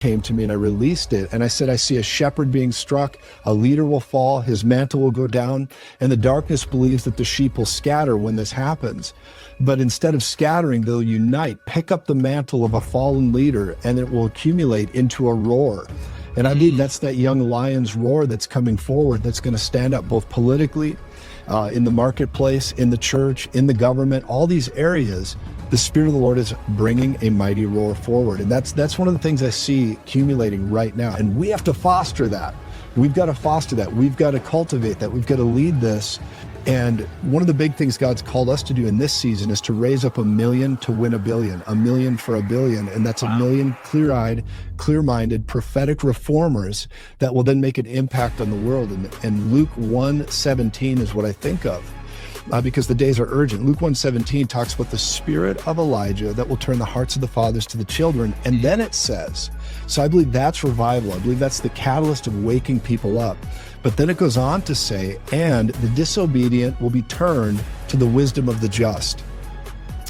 came to me and I released it. And I said, I see a shepherd being struck, a leader will fall, his mantle will go down, and the darkness believes that the sheep will scatter when this happens. But instead of scattering, they'll unite, pick up the mantle of a fallen leader, and it will accumulate into a roar. And I believe that's that young lion's roar that's coming forward, that's going to stand up both politically, in the marketplace, in the church, in the government, all these areas. The Spirit of the Lord is bringing a mighty roar forward. And that's one of the things I see accumulating right now. And we have to foster that. We've got to foster that. We've got to cultivate that. We've got to lead this. And one of the big things God's called us to do in this season is to raise up 1 million to win 1 billion, 1 million for 1 billion. And that's 1 million clear-eyed, clear-minded, prophetic reformers that will then make an impact on the world. And Luke 1:17 is what I think of. Because the days are urgent. Luke 1:17 talks about the spirit of Elijah that will turn the hearts of the fathers to the children. And then it says, so I believe that's revival. I believe that's the catalyst of waking people up. But then it goes on to say, and the disobedient will be turned to the wisdom of the just.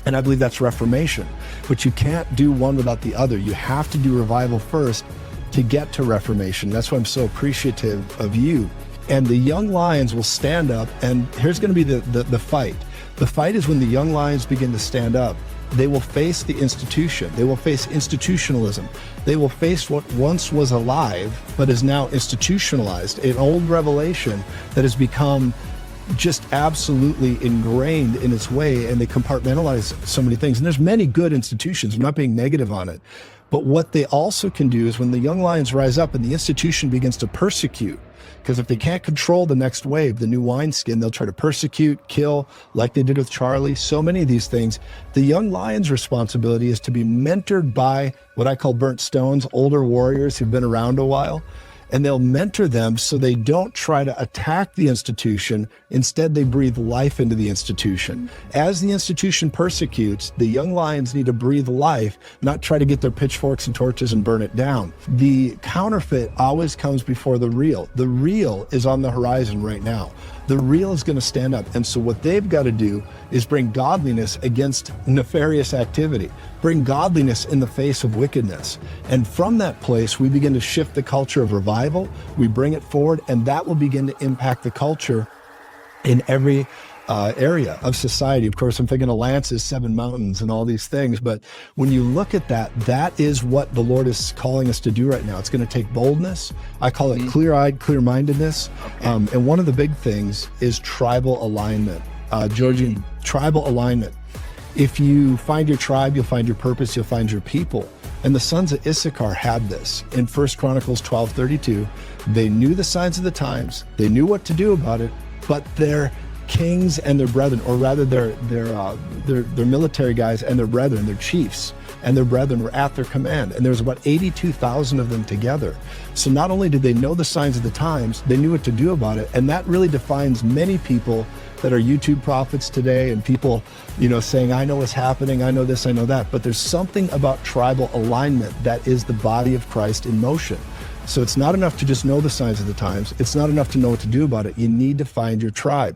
And I believe that's reformation. But you can't do one without the other. You have to do revival first to get to reformation. That's why I'm so appreciative of you. And the young lions will stand up, and here's going to be the fight. The fight is when the young lions begin to stand up. They will face the institution. They will face institutionalism. They will face what once was alive, but is now institutionalized, an old revelation that has become just absolutely ingrained in its way, and they compartmentalize so many things. And there's many good institutions. I'm not being negative on it. But what they also can do is when the young lions rise up and the institution begins to persecute, because if they can't control the next wave, the new wineskin, they'll try to persecute, kill, like they did with Charlie, so many of these things. The young lion's responsibility is to be mentored by what I call burnt stones, older warriors who've been around a while. And they'll mentor them so they don't try to attack the institution. Instead, they breathe life into the institution. As the institution persecutes, the young lions need to breathe life, not try to get their pitchforks and torches and burn it down. The counterfeit always comes before the real. The real is on the horizon right now. The real is going to stand up. And so what they've got to do is bring godliness against nefarious activity, bring godliness in the face of wickedness. And from that place, we begin to shift the culture of revival. We bring it forward, and that will begin to impact the culture in every area of society. Of course, I'm thinking of Lance's 7 Mountains and all these things. But when you look at that, that is what the Lord is calling us to do right now. It's going to take boldness. I call it clear-eyed, clear-mindedness. Okay. And one of the big things is tribal alignment. Georgian, tribal alignment. If you find your tribe, you'll find your purpose, you'll find your people. And the sons of Issachar had this. In 1 Chronicles 12:32, they knew the signs of the times, they knew what to do about it, but their kings and their brethren, or rather their military guys and their brethren, their chiefs and their brethren were at their command. And there was about 82,000 of them together. So not only did they know the signs of the times, they knew what to do about it. And that really defines many people that are YouTube prophets today, and people, saying, I know what's happening, I know this, I know that. But there's something about tribal alignment that is the body of Christ in motion. So it's not enough to just know the signs of the times. It's not enough to know what to do about it. You need to find your tribe.